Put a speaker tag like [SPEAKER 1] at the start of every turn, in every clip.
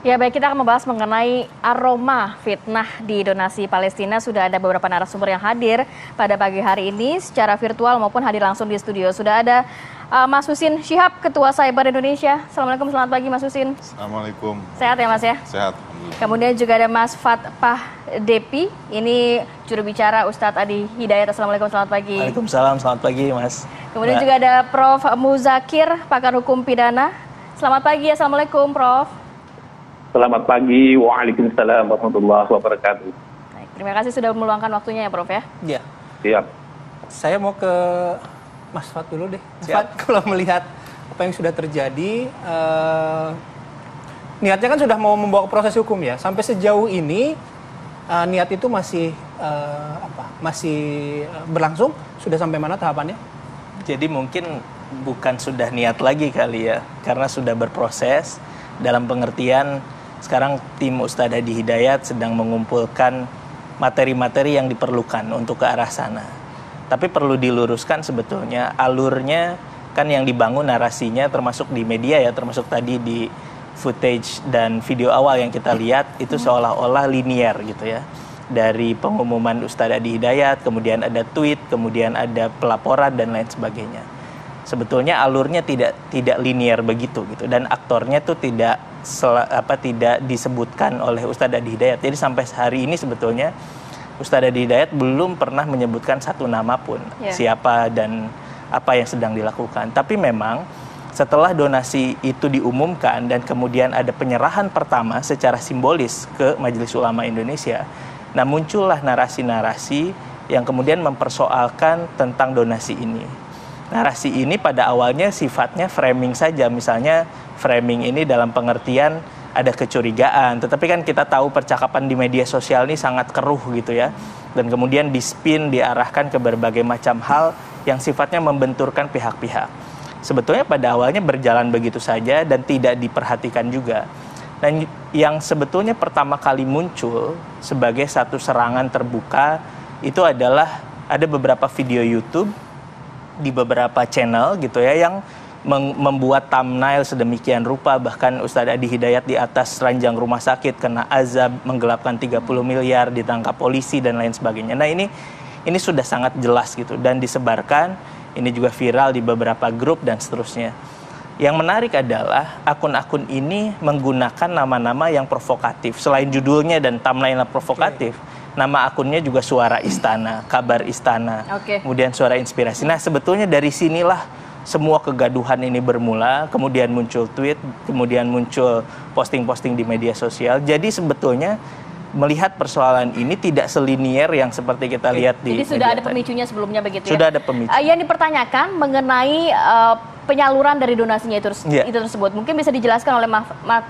[SPEAKER 1] Ya baik, kita akan membahas mengenai aroma fitnah di donasi Palestina. Sudah ada beberapa narasumber yang hadir pada pagi hari ini secara virtual maupun hadir langsung di studio. Sudah ada Mas Husin Syihab, Ketua Cyber Indonesia. Assalamualaikum, selamat pagi Mas Husin.
[SPEAKER 2] Assalamualaikum.
[SPEAKER 1] Sehat ya Mas ya?
[SPEAKER 2] Sehat.
[SPEAKER 1] Kemudian juga ada Mas Fatpah Depi, ini juru bicara Ustadz Adi Hidayat. Assalamualaikum, selamat pagi.
[SPEAKER 3] Waalaikumsalam, selamat pagi Mas.
[SPEAKER 1] Kemudian juga ada Prof. Muzakir, pakar hukum pidana. Selamat pagi, Assalamualaikum Prof.
[SPEAKER 4] Selamat pagi, waalaikumsalam warahmatullahi wabarakatuh.
[SPEAKER 1] Baik, terima kasih sudah meluangkan waktunya ya Prof ya.
[SPEAKER 3] Ya,
[SPEAKER 4] Siap.
[SPEAKER 3] saya mau ke Mas Fat dulu deh. Mas
[SPEAKER 4] Siap.
[SPEAKER 3] Fat, kalau melihat apa yang sudah terjadi, niatnya kan sudah mau membawa ke proses hukum ya. Sampai sejauh ini niat itu masih berlangsung? Sudah sampai mana tahapannya?
[SPEAKER 5] Jadi mungkin bukan sudah niat lagi kali ya, karena sudah berproses dalam pengertian sekarang tim Ustadz Adi Hidayat sedang mengumpulkan materi-materi yang diperlukan untuk ke arah sana. Tapi perlu diluruskan sebetulnya alurnya kan yang dibangun narasinya termasuk di media ya, termasuk tadi di footage dan video awal yang kita lihat itu seolah-olah linier gitu ya. Dari pengumuman Ustadz Adi Hidayat, kemudian ada tweet, kemudian ada pelaporan dan lain sebagainya. Sebetulnya alurnya tidak linier begitu gitu, dan aktornya tuh tidak disebutkan oleh Ustadz Adi Hidayat. Jadi sampai hari ini sebetulnya Ustadz Adi Hidayat belum pernah menyebutkan satu nama pun siapa dan apa yang sedang dilakukan. Tapi memang setelah donasi itu diumumkan dan kemudian ada penyerahan pertama secara simbolis ke Majelis Ulama Indonesia, nah muncullah narasi-narasi yang kemudian mempersoalkan tentang donasi ini. Narasi ini pada awalnya sifatnya framing saja, misalnya framing ini dalam pengertian ada kecurigaan, tetapi kan kita tahu percakapan di media sosial ini sangat keruh gitu ya, dan kemudian dispin, diarahkan ke berbagai macam hal yang sifatnya membenturkan pihak-pihak. Sebetulnya pada awalnya berjalan begitu saja dan tidak diperhatikan juga. Dan yang sebetulnya pertama kali muncul sebagai satu serangan terbuka itu adalah ada beberapa video YouTube di beberapa channel gitu ya yang membuat thumbnail sedemikian rupa, bahkan Ustadz Adi Hidayat di atas ranjang rumah sakit kena azab, menggelapkan 30 miliar, ditangkap polisi dan lain sebagainya. Nah ini sudah sangat jelas gitu dan disebarkan, ini juga viral di beberapa grup dan seterusnya. Yang menarik adalah akun-akun ini menggunakan nama-nama yang provokatif. Selain judulnya dan thumbnailnya provokatif, nama akunnya juga Suara Istana, Kabar Istana, kemudian Suara Inspirasi. Nah sebetulnya dari sinilah semua kegaduhan ini bermula, kemudian muncul tweet, kemudian muncul posting-posting di media sosial. Jadi sebetulnya melihat persoalan ini tidak selinier yang seperti kita lihat di
[SPEAKER 1] Jadi sudah ada pemicunya sebelumnya begitu ya?
[SPEAKER 5] Sudah ada pemicu.
[SPEAKER 1] Yang dipertanyakan mengenai penyaluran dari donasinya itu tersebut. Mungkin bisa dijelaskan oleh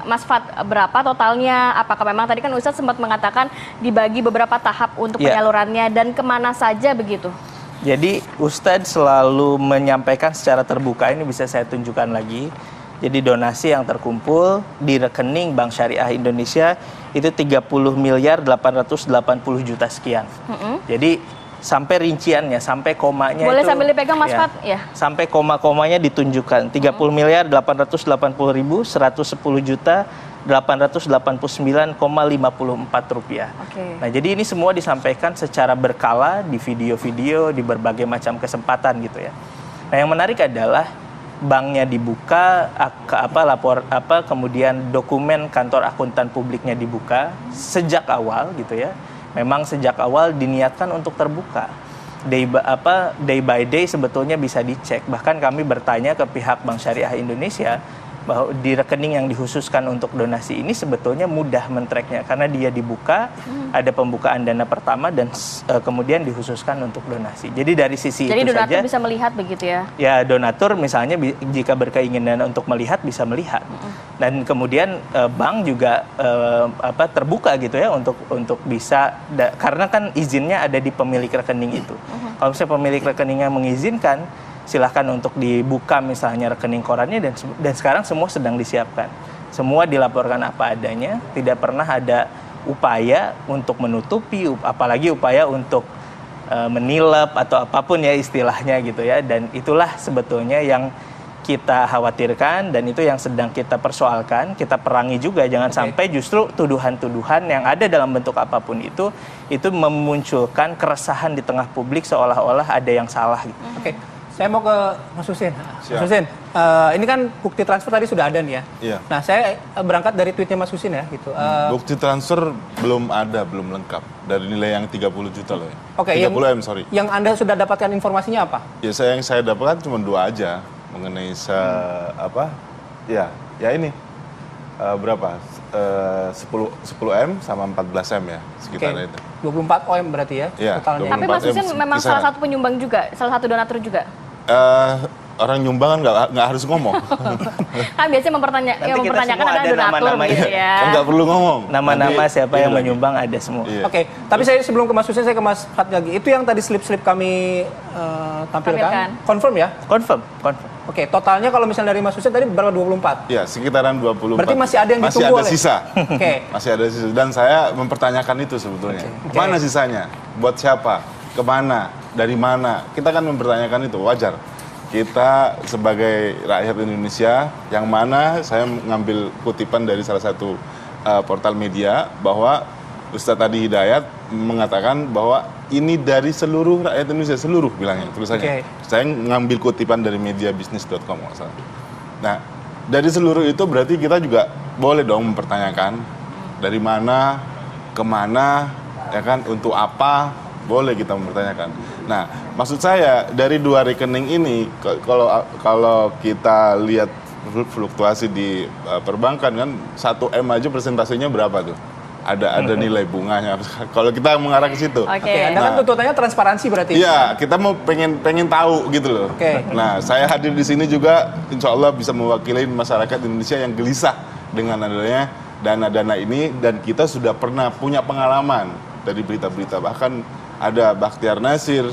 [SPEAKER 1] Mas Fat berapa totalnya? Apakah memang tadi kan Ustadz sempat mengatakan dibagi beberapa tahap untuk penyalurannya dan kemana saja begitu?
[SPEAKER 5] Jadi Ustadz selalu menyampaikan secara terbuka, ini bisa saya tunjukkan lagi. Jadi donasi yang terkumpul di rekening Bank Syariah Indonesia itu 30 miliar 880 juta sekian. Jadi sampai rinciannya, sampai komanya
[SPEAKER 1] boleh
[SPEAKER 5] itu,
[SPEAKER 1] sambil dipegang Mas Fat ya.
[SPEAKER 5] Sampai koma-komanya ditunjukkan 30 miliar 880 ribu 110 juta 889,54 rupiah. Nah jadi ini semua disampaikan secara berkala di video-video di berbagai macam kesempatan gitu ya. Nah yang menarik adalah banknya dibuka, kemudian dokumen kantor akuntan publiknya dibuka sejak awal gitu ya. Memang sejak awal diniatkan untuk terbuka. Day by day sebetulnya bisa dicek. Bahkan kami bertanya ke pihak Bank Syariah Indonesia bahwa di rekening yang dikhususkan untuk donasi ini sebetulnya mudah men-tracknya karena dia dibuka, ada pembukaan dana pertama dan kemudian dikhususkan untuk donasi. Jadi dari sisi
[SPEAKER 1] itu saja. Jadi donatur bisa melihat begitu ya? Ya
[SPEAKER 5] donatur misalnya jika berkeinginan untuk melihat bisa melihat. Dan kemudian bank juga terbuka gitu ya untuk bisa karena kan izinnya ada di pemilik rekening itu. Kalau misalnya pemilik rekeningnya mengizinkan, silahkan untuk dibuka misalnya rekening korannya dan sekarang semua sedang disiapkan. Semua dilaporkan apa adanya, tidak pernah ada upaya untuk menutupi, apalagi upaya untuk menilep atau apapun ya istilahnya gitu ya. Dan itulah sebetulnya yang kita khawatirkan dan itu yang sedang kita persoalkan, kita perangi juga. Jangan sampai justru tuduhan-tuduhan yang ada dalam bentuk apapun itu memunculkan keresahan di tengah publik seolah-olah ada yang salah. Gitu.
[SPEAKER 3] Oke, saya mau ke Mas Husin. Mas Husin, ini kan bukti transfer tadi sudah ada nih ya.
[SPEAKER 2] Iya.
[SPEAKER 3] Nah, saya berangkat dari tweetnya Mas Husin ya, gitu.
[SPEAKER 2] Bukti transfer belum ada, belum lengkap. Dari nilai yang 30 juta loh ya.
[SPEAKER 3] Oke,
[SPEAKER 2] 30 M, sorry.
[SPEAKER 3] Yang Anda sudah dapatkan informasinya apa?
[SPEAKER 2] Ya, yang saya dapatkan cuma 2 aja. Mengenai ini berapa 10 M sama 14 M ya sekitar itu
[SPEAKER 3] 24 OM berarti ya totalnya.
[SPEAKER 1] Tapi Mas Husin memang salah satu penyumbang juga, salah satu donatur juga.
[SPEAKER 2] Orang nyumbang kan nggak harus ngomong.
[SPEAKER 1] Kan biasanya mempertanyakan ada donatur
[SPEAKER 5] nama-nama
[SPEAKER 1] gitu ya.
[SPEAKER 2] Kan nggak perlu ngomong.
[SPEAKER 5] Nama-nama siapa yang menyumbang ada semua.
[SPEAKER 2] Iya.
[SPEAKER 3] Oke, tapi saya sebelum ke Mas Husin, saya ke Mas Fat lagi. Itu yang tadi slip-slip kami tampilkan. Confirm ya?
[SPEAKER 5] Confirm.
[SPEAKER 3] Oke, totalnya kalau misalnya dari Mas Husin tadi berapa? 24?
[SPEAKER 2] Ya, sekitaran 24.
[SPEAKER 3] Berarti masih ada yang ditunggu
[SPEAKER 2] Masih ada
[SPEAKER 3] oleh...
[SPEAKER 2] sisa.
[SPEAKER 3] Oke.
[SPEAKER 2] Masih ada sisa. Dan saya mempertanyakan itu sebetulnya. Kemana sisanya? Buat siapa? Kemana? Dari mana? Kita kan mempertanyakan itu, wajar. Kita sebagai rakyat Indonesia, yang mana saya mengambil kutipan dari salah satu portal media, bahwa Ustadz Adi Hidayat mengatakan bahwa ini dari seluruh rakyat Indonesia, seluruh bilangnya tulisannya. Saya ngambil kutipan dari mediabisnis.com. Nah, dari seluruh itu berarti kita juga boleh dong mempertanyakan dari mana, kemana, ya kan, untuk apa, boleh kita mempertanyakan. Nah, maksud saya dari 2 rekening ini, kalau kita lihat fluktuasi di perbankan kan 1 M aja persentasenya berapa tuh? Ada nilai bunganya. Kalau kita mengarah ke situ.
[SPEAKER 3] Oke, Anda kan tuntutannya transparansi berarti.
[SPEAKER 2] Iya, kita mau pengen tahu gitu loh. Nah, saya hadir di sini juga insya Allah bisa mewakili masyarakat Indonesia yang gelisah dengan adanya dana-dana ini, dan kita sudah pernah punya pengalaman dari berita-berita, bahkan ada Bakhtiar Nasir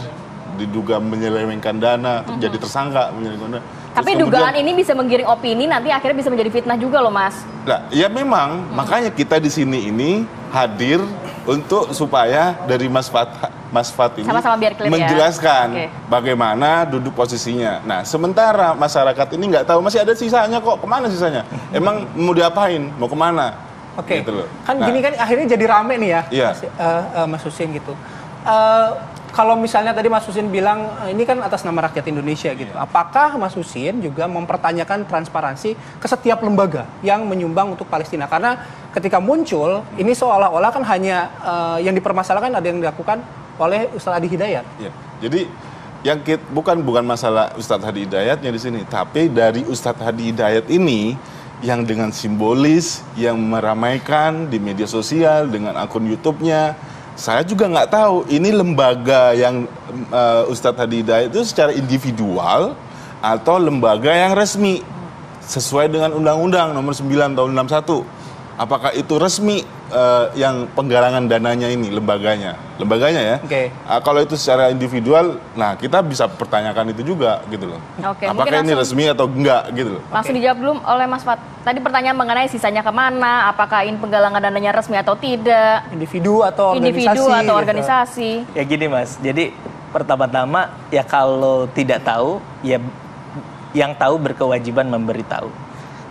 [SPEAKER 2] diduga menyelewengkan dana, jadi tersangka menyelewengkan dana.
[SPEAKER 1] Tapi dugaan ini bisa menggiring opini, nanti akhirnya bisa menjadi fitnah juga loh, Mas.
[SPEAKER 2] Nah, ya memang, makanya kita di sini ini hadir untuk supaya dari Mas Fat ini
[SPEAKER 1] sama-sama biar clear
[SPEAKER 2] menjelaskan bagaimana duduk posisinya. Nah, sementara masyarakat ini nggak tahu, masih ada sisanya kok, kemana sisanya? Emang mau diapain? Mau kemana? Gitu loh.
[SPEAKER 3] Kan gini kan akhirnya jadi rame nih ya, Mas Husin gitu. Kalau misalnya tadi Mas Husin bilang ini kan atas nama rakyat Indonesia gitu. Apakah Mas Husin juga mempertanyakan transparansi ke setiap lembaga yang menyumbang untuk Palestina? Karena ketika muncul ini seolah-olah kan hanya yang dipermasalahkan ada yang dilakukan oleh Ustadz Adi Hidayat.
[SPEAKER 2] Ya. Jadi yang bukan masalah Ustadz Adi Hidayatnya di sini, tapi dari Ustadz Adi Hidayat ini yang dengan simbolis yang meramaikan di media sosial dengan akun YouTube-nya. Saya juga nggak tahu ini lembaga yang Ustadz Adi Hidayat itu secara individual atau lembaga yang resmi sesuai dengan Undang-Undang Nomor 9 Tahun 61. Apakah itu resmi yang penggalangan dananya ini lembaganya ya? Kalau itu secara individual, nah kita bisa pertanyakan itu juga gitu loh. Apakah ini resmi atau enggak gitu loh?
[SPEAKER 1] Langsung dijawab dulu oleh Mas Fat. Tadi pertanyaan mengenai sisanya kemana, apakah ini penggalangan dananya resmi atau tidak?
[SPEAKER 3] Individu atau
[SPEAKER 1] organisasi?
[SPEAKER 5] Ya gini Mas, jadi pertama-tama ya kalau tidak tahu, ya yang tahu berkewajiban memberitahu.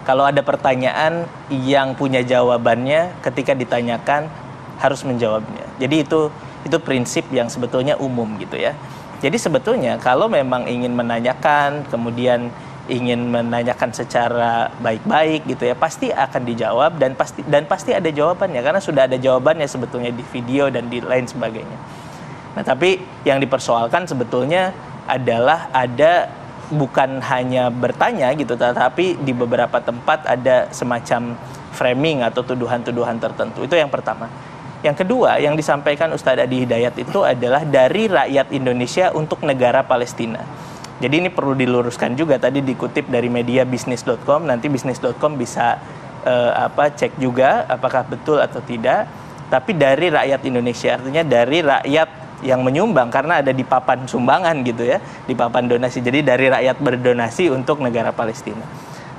[SPEAKER 5] Kalau ada pertanyaan yang punya jawabannya, ketika ditanyakan harus menjawabnya. Jadi itu prinsip yang sebetulnya umum gitu ya. Jadi sebetulnya kalau memang ingin menanyakan, kemudian ingin menanyakan secara baik-baik gitu ya, pasti akan dijawab dan pasti ada jawabannya karena sudah ada jawabannya sebetulnya di video dan di lain sebagainya. Nah, tapi yang dipersoalkan sebetulnya adalah ada bukan hanya bertanya gitu, tetapi di beberapa tempat ada semacam framing atau tuduhan-tuduhan tertentu. Itu yang pertama. Yang kedua, yang disampaikan Ustadz Adi Hidayat itu adalah dari rakyat Indonesia untuk negara Palestina. Jadi ini perlu diluruskan juga, tadi dikutip dari mediabisnis.com, nanti bisnis.com bisa cek juga apakah betul atau tidak. Tapi dari rakyat Indonesia, artinya dari rakyat yang menyumbang, karena ada di papan sumbangan gitu ya, di papan donasi. Jadi dari rakyat berdonasi untuk negara Palestina.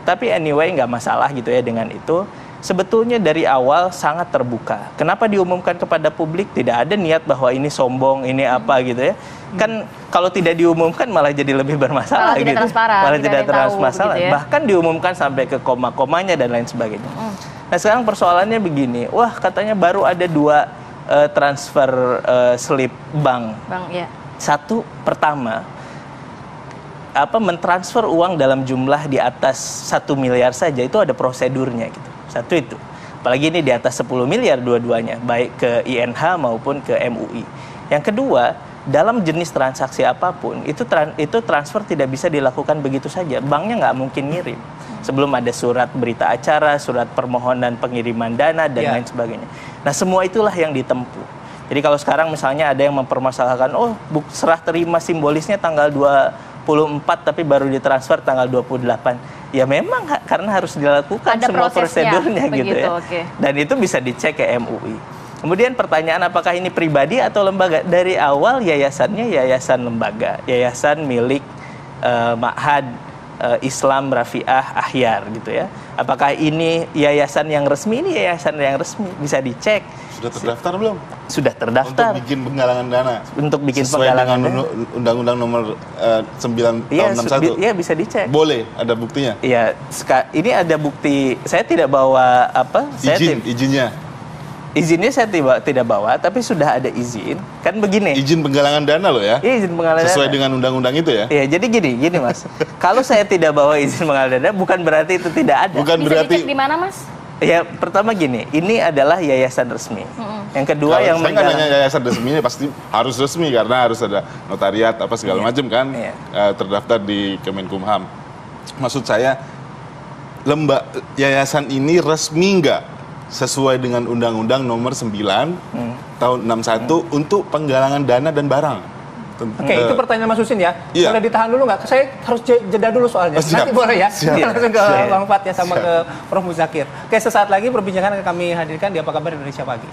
[SPEAKER 5] Tapi anyway nggak masalah gitu ya dengan itu. sebetulnya dari awal sangat terbuka. Kenapa diumumkan kepada publik? Tidak ada niat bahwa ini sombong, ini apa gitu ya. Kan kalau tidak diumumkan malah jadi lebih bermasalah gitu. Malah tidak transparan. Gitu ya. Bahkan diumumkan sampai ke koma-komanya dan lain sebagainya. Nah sekarang persoalannya begini, wah katanya baru ada 2 transfer slip bank. Ya. Satu, pertama, mentransfer uang dalam jumlah di atas 1 miliar saja itu ada prosedurnya gitu. Satu itu. Apalagi ini di atas 10 miliar dua-duanya, baik ke INH maupun ke MUI. Yang kedua, dalam jenis transaksi apapun, itu transfer tidak bisa dilakukan begitu saja. Banknya nggak mungkin ngirim. Sebelum ada surat berita acara, surat permohonan pengiriman dana, dan lain sebagainya. Nah, semua itulah yang ditempuh. Jadi kalau sekarang misalnya ada yang mempermasalahkan, serah terima simbolisnya tanggal 24 tapi baru ditransfer tanggal 28. Ya memang karena harus dilakukan ada semua prosedurnya begitu ya. Okay. Dan itu bisa dicek ke MUI. Kemudian pertanyaan apakah ini pribadi atau lembaga? Dari awal yayasannya yayasan lembaga, yayasan milik Ma'had Islam Rafi'ah Ahyar gitu ya. Apakah ini yayasan yang resmi? Ini yayasan yang resmi, bisa dicek.
[SPEAKER 2] Sudah terdaftar belum?
[SPEAKER 5] Sudah terdaftar.
[SPEAKER 2] Untuk bikin penggalangan dana.
[SPEAKER 5] Untuk bikin
[SPEAKER 2] sesuai
[SPEAKER 5] penggalangan
[SPEAKER 2] dengan Undang-Undang Nomor 9 tahun 61.
[SPEAKER 5] Iya, bisa dicek.
[SPEAKER 2] Boleh, ada buktinya.
[SPEAKER 5] Iya, ini ada bukti. Saya tidak bawa
[SPEAKER 2] izinnya.
[SPEAKER 5] Izinnya saya tidak bawa, tapi sudah ada izin. Kan begini.
[SPEAKER 2] Izin penggalangan dana loh ya?
[SPEAKER 5] Iya, izin penggalangan dana.
[SPEAKER 2] Sesuai dengan undang-undang itu ya?
[SPEAKER 5] Iya, jadi gini Mas. Kalau saya tidak bawa izin penggalangan dana, bukan berarti itu tidak ada.
[SPEAKER 2] Bukan
[SPEAKER 1] bisa
[SPEAKER 2] berarti.
[SPEAKER 1] Dicek di mana, Mas?
[SPEAKER 5] Ya, pertama gini, ini adalah yayasan resmi. Yang kedua
[SPEAKER 2] kalau
[SPEAKER 5] yang
[SPEAKER 2] saya nggak nanya yayasan resmi ini pasti harus resmi karena harus ada notariat apa segala macam kan, terdaftar di Kemenkumham. Maksud saya, yayasan ini resmi nggak sesuai dengan Undang-Undang Nomor 9 tahun 61 untuk penggalangan dana dan barang.
[SPEAKER 3] Oke, itu pertanyaan Mas Husin ya.
[SPEAKER 2] Iya.
[SPEAKER 3] Boleh ditahan dulu nggak? Saya harus jeda dulu soalnya. Nanti boleh ya. Langsung ke Bang Fat ya sama ke Prof. Muzakir. Oke, sesaat lagi perbincangan akan kami hadirkan di Apa Kabar Indonesia Pagi.